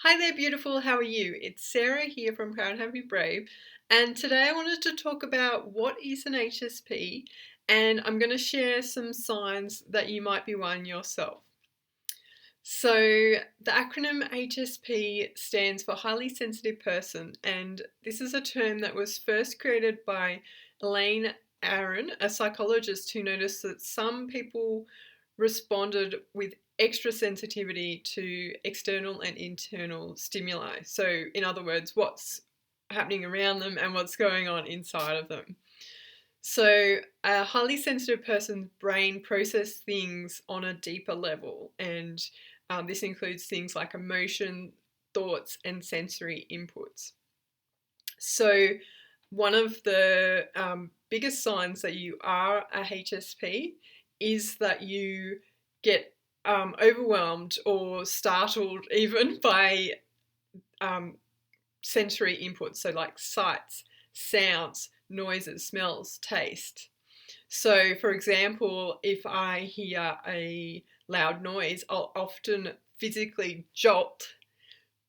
Hi there, beautiful. How are you? It's Sarah here from Proud Happy Brave, and today I wanted to talk about what is an HSP, and I'm going to share some signs that you might be one yourself. So, the acronym HSP stands for Highly Sensitive Person, and this is a term that was first created by Elaine Aron, a psychologist who noticed that some people responded with extra sensitivity to external and internal stimuli. So, in other words, what's happening around them and what's going on inside of them. So, a highly sensitive person's brain processes things on a deeper level, and this includes things like emotion, thoughts, and sensory inputs. So, one of the biggest signs that you are a HSP is that you get overwhelmed or startled even by sensory inputs, so like sights, sounds, noises, smells, taste. So, for example, if I hear a loud noise, I'll often physically jolt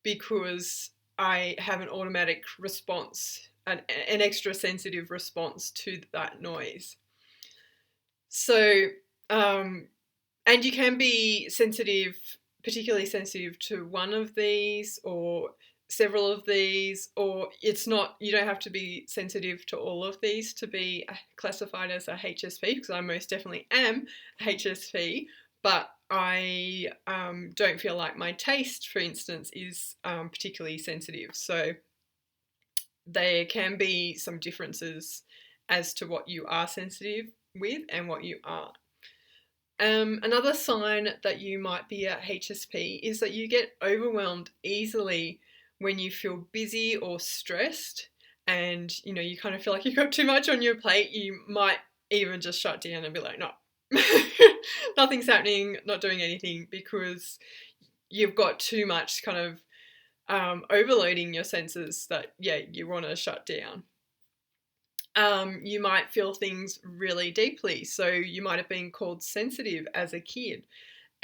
because I have an automatic response, an extra sensitive response to that noise. So, and you can be sensitive, particularly sensitive to one of these or several of these, or you don't have to be sensitive to all of these to be classified as a HSP, because I most definitely am a HSP, but I don't feel like my taste, for instance, is particularly sensitive. So there can be some differences as to what you are sensitive with and what you aren't. Another sign that you might be a HSP is that you get overwhelmed easily when you feel busy or stressed, and you kind of feel like you've got too much on your plate. You might even just shut down and be like, no, nothing's happening, not doing anything, because you've got too much kind of overloading your senses that, you want to shut down. You might feel things really deeply. So you might have been called sensitive as a kid,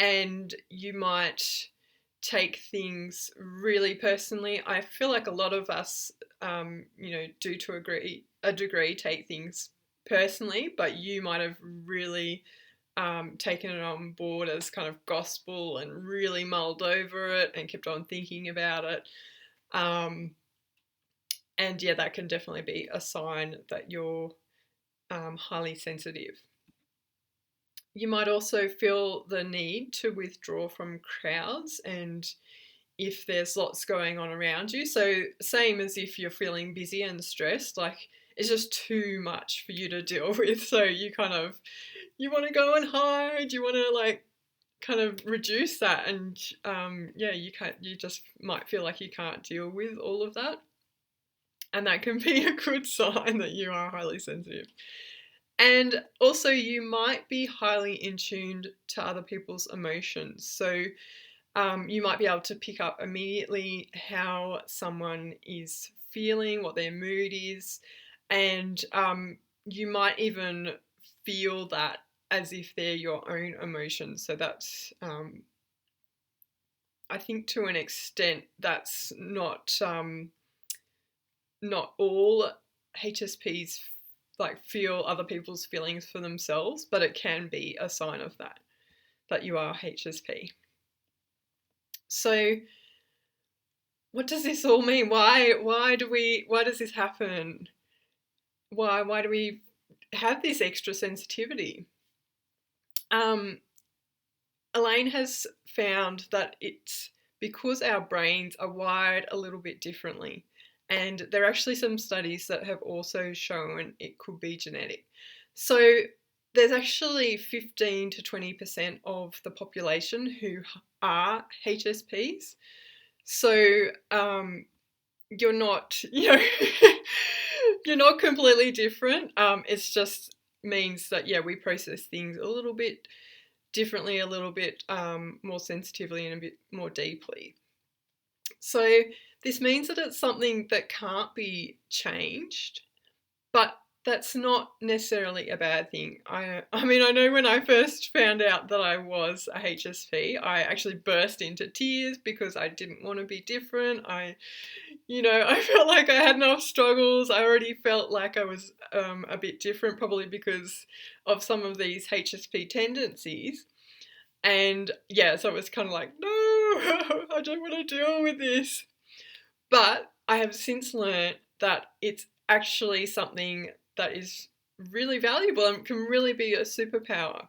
and you might take things really personally. I feel like a lot of us, do to a degree, take things personally, but you might have really taken it on board as kind of gospel and really mulled over it and kept on thinking about it. And yeah, that can definitely be a sign that you're highly sensitive. You might also feel the need to withdraw from crowds, and if there's lots going on around you. So, same as if you're feeling busy and stressed, like it's just too much for you to deal with. So, you want to go and hide, you want to like kind of reduce that, and you just might feel like you can't deal with all of that. And that can be a good sign that you are highly sensitive. And also, you might be highly in tuned to other people's emotions. So, you might be able to pick up immediately how someone is feeling, what their mood is, and you might even feel that as if they're your own emotions. So, that's, I think, to an extent, that's not all HSPs like feel other people's feelings for themselves, but it can be a sign of that you are HSP. So what does this all mean? Why does this happen? Why do we have this extra sensitivity? Elaine has found that it's because our brains are wired a little bit differently. And there are actually some studies that have also shown it could be genetic. So there's actually 15 to 20% of the population who are HSPs. So you're not, you're not completely different. It's just means that, we process things a little bit differently, a little bit more sensitively and a bit more deeply. So this means that it's something that can't be changed, but that's not necessarily a bad thing. I mean, I know when I first found out that I was a HSP, I actually burst into tears because I didn't want to be different. I felt like I had enough struggles. I already felt like I was a bit different, probably because of some of these HSP tendencies. And yeah, so it was kind of like, no, I don't want to deal with this. But I have since learned that it's actually something that is really valuable and can really be a superpower.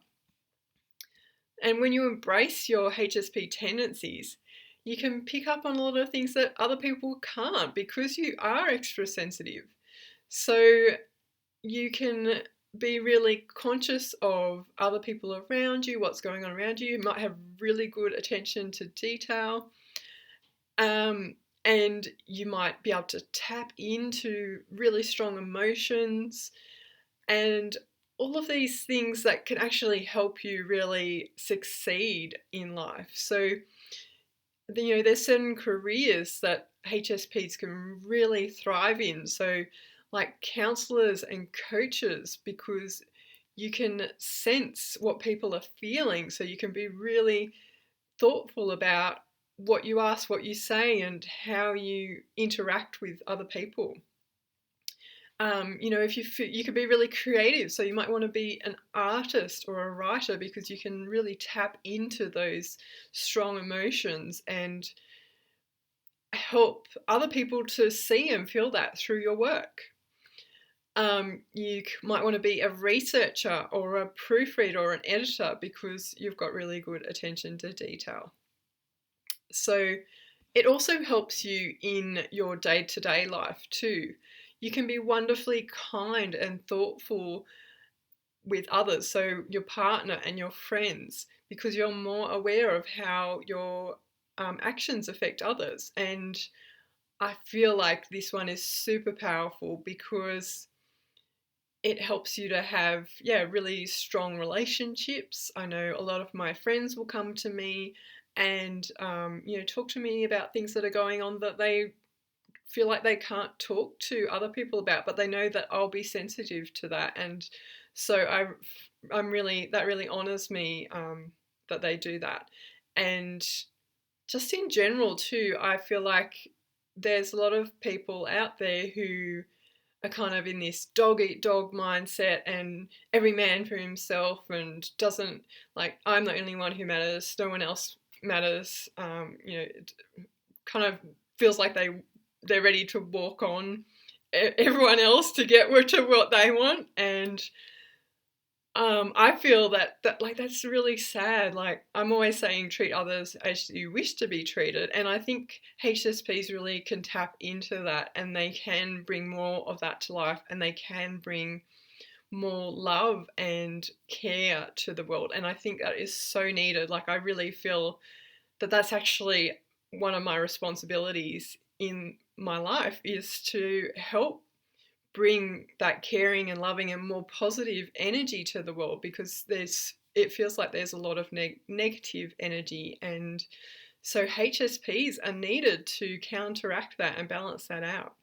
And when you embrace your HSP tendencies, you can pick up on a lot of things that other people can't because you are extra sensitive. So you can be really conscious of other people around you, what's going on around you. You might have really good attention to detail. And you might be able to tap into really strong emotions and all of these things that can actually help you really succeed in life. So, there's certain careers that HSPs can really thrive in. So, like counselors and coaches, because you can sense what people are feeling. So, you can be really thoughtful about what you ask, what you say, and how you interact with other people. If you could be really creative, so you might want to be an artist or a writer because you can really tap into those strong emotions and help other people to see and feel that through your work. You might want to be a researcher or a proofreader or an editor because you've got really good attention to detail. So it also helps you in your day-to-day life too. You can be wonderfully kind and thoughtful with others, so your partner and your friends, because you're more aware of how your actions affect others. And I feel like this one is super powerful because it helps you to have, really strong relationships. I know a lot of my friends will come to me and, talk to me about things that are going on that they feel like they can't talk to other people about, but they know that I'll be sensitive to that. And so that really honors me, that they do that. And just in general too, I feel like there's a lot of people out there who are kind of in this dog eat dog mindset and every man for himself and doesn't, like, I'm the only one who matters, no one else matters. It kind of feels like they're ready to walk on everyone else to get to what they want. And I feel that like that's really sad. Like, I'm always saying treat others as you wish to be treated, and I think HSPs really can tap into that, and they can bring more of that to life, and they can bring more love and care to the world. And I think that is so needed. Like, I really feel that that's actually one of my responsibilities in my life, is to help bring that caring and loving and more positive energy to the world, because it feels like there's a lot of negative energy, and so HSPs are needed to counteract that and balance that out.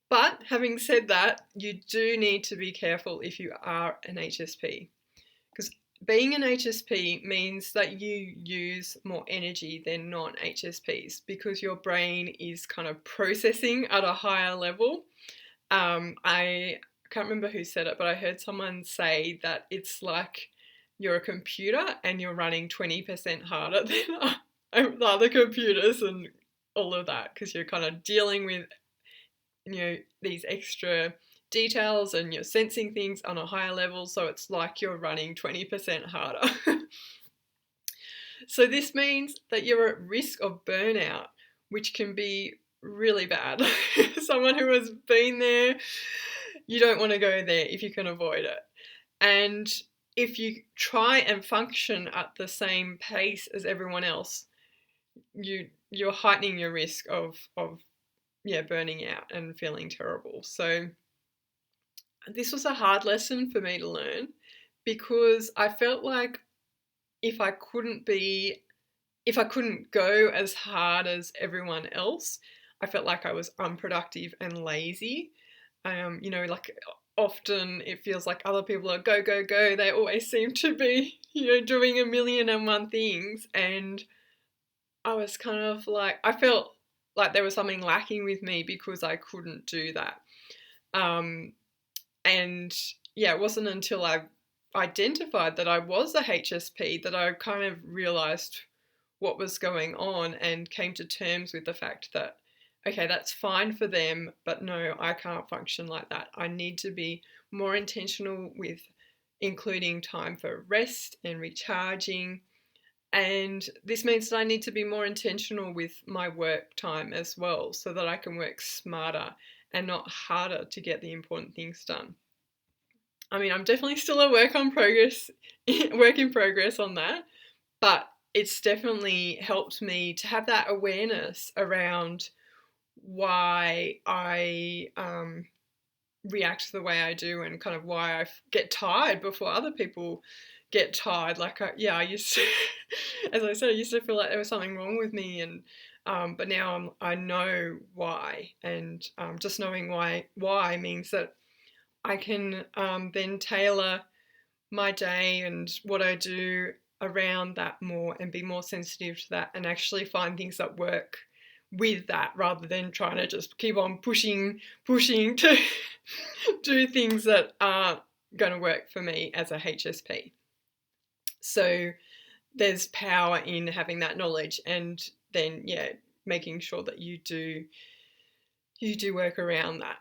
But having said that, you do need to be careful if you are an HSP, because being an HSP means that you use more energy than non-HSPs because your brain is kind of processing at a higher level. I can't remember who said it, but I heard someone say that it's like you're a computer and you're running 20% harder than the other computers and all of that, because you're kind of dealing with these extra details and you're sensing things on a higher level, so it's like you're running 20% harder. So this means that you're at risk of burnout, which can be really bad. Someone who has been there, you don't want to go there if you can avoid it. And if you try and function at the same pace as everyone else, you're heightening your risk of burning out and feeling terrible. So this was a hard lesson for me to learn, because I felt like if I couldn't go as hard as everyone else, I felt like I was unproductive and lazy. Like often it feels like other people are go, go, go. They always seem to be, doing 1,000,001 things. And I was kind of like, I felt like there was something lacking with me because I couldn't do that. And yeah, it wasn't until I identified that I was a HSP that I kind of realized what was going on and came to terms with the fact that, okay, that's fine for them, but no, I can't function like that. I need to be more intentional with including time for rest and recharging. And this means that I need to be more intentional with my work time as well so that I can work smarter and not harder to get the important things done. I mean, I'm definitely still a work in progress on that, but it's definitely helped me to have that awareness around why I react the way I do and kind of why I get tired before other people get tired. Like, I used to, as I said, I used to feel like there was something wrong with me, and but now I know why, and just knowing why means that I can then tailor my day and what I do around that more and be more sensitive to that and actually find things that work with that rather than trying to just keep on pushing to do things that aren't going to work for me as a HSP. So there's power in having that knowledge and then, making sure that you do work around that.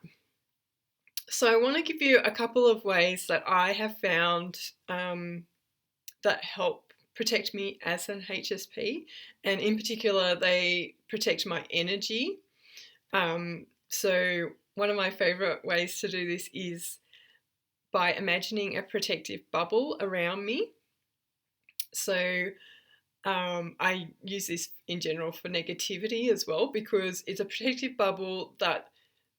So I want to give you a couple of ways that I have found that help protect me as an HSP, and in particular, they protect my energy. So one of my favorite ways to do this is by imagining a protective bubble around me. So I use this in general for negativity as well, because it's a protective bubble that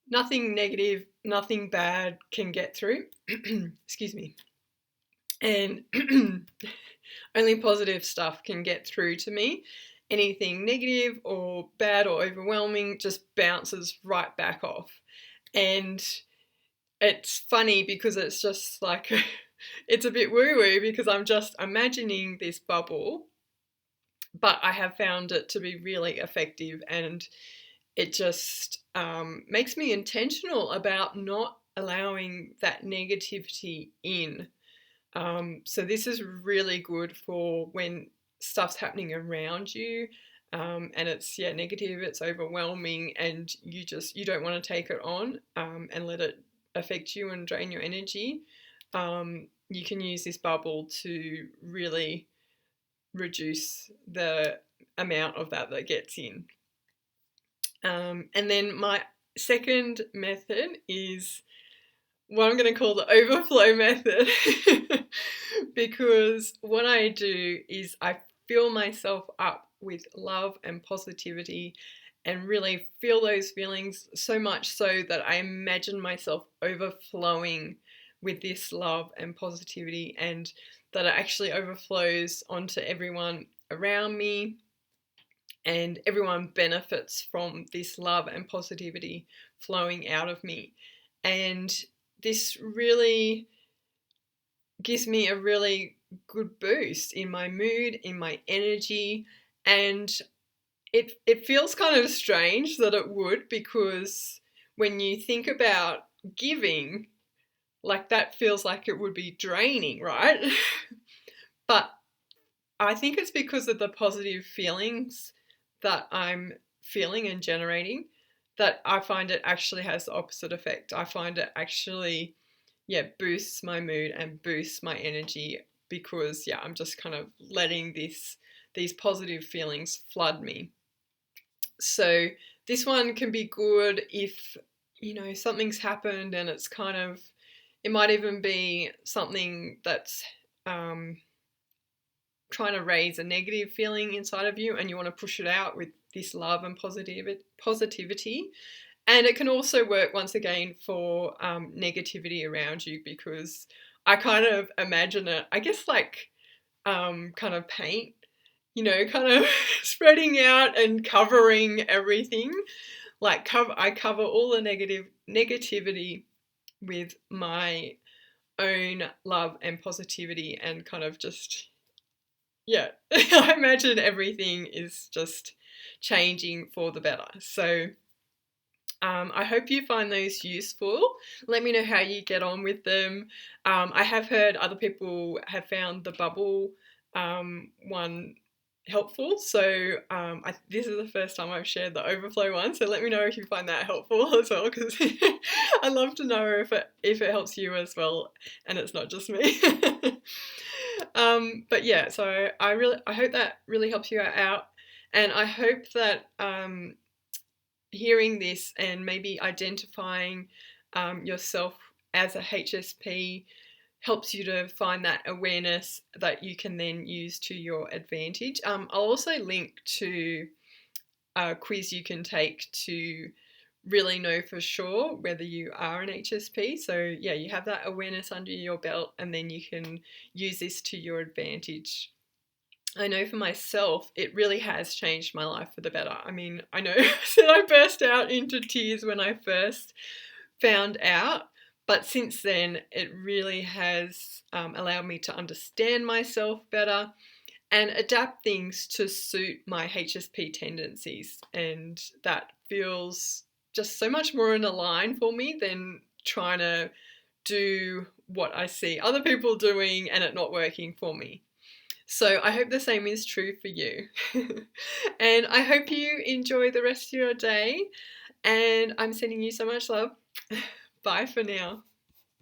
nothing negative, nothing bad can get through. Excuse me. And only positive stuff can get through to me. Anything negative or bad or overwhelming just bounces right back off. And it's funny because it's just like, it's a bit woo-woo because I'm just imagining this bubble, but I have found it to be really effective, and it just makes me intentional about not allowing that negativity in. So this is really good for when stuff's happening around you, and it's negative, it's overwhelming, and you don't want to take it on and let it affect you and drain your energy. You can use this bubble to really reduce the amount of that gets in. And then my second method is what I'm going to call the overflow method, because what I do is I fill myself up with love and positivity and really feel those feelings so much so that I imagine myself overflowing with this love and positivity, and that it actually overflows onto everyone around me, and everyone benefits from this love and positivity flowing out of me. And this really gives me a really good boost in my mood, in my energy, and it feels kind of strange that it would, because when you think about giving, like that feels like it would be draining, right? But I think it's because of the positive feelings that I'm feeling and generating that I find it actually has the opposite effect. I find it actually, boosts my mood and boosts my energy, because, I'm just kind of letting these positive feelings flood me. So this one can be good if, something's happened and it's kind of, it might even be something that's trying to raise a negative feeling inside of you, and you want to push it out with this love and positivity. And it can also work, once again, for negativity around you, because I kind of imagine it, I guess, like kind of paint, kind of spreading out and covering everything. Like I cover all the negativity with my own love and positivity, and kind of just, yeah, I imagine everything is just changing for the better. So I hope you find those useful. Let me know how you get on with them. I have heard other people have found the bubble one helpful. So this is the first time I've shared the overflow one. So let me know if you find that helpful as well, because I'd love to know if it helps you as well, and it's not just me. But yeah, so I hope that really helps you out, and I hope that hearing this and maybe identifying yourself as a HSP helps you to find that awareness that you can then use to your advantage. I'll also link to a quiz you can take to really know for sure whether you are an HSP. So yeah, you have that awareness under your belt, and then you can use this to your advantage. I know for myself, it really has changed my life for the better. I mean, I know that I burst out into tears when I first found out, but since then, it really has allowed me to understand myself better and adapt things to suit my HSP tendencies. And that feels just so much more in a line for me than trying to do what I see other people doing and it not working for me. So I hope the same is true for you. And I hope you enjoy the rest of your day. And I'm sending you so much love. Bye for now.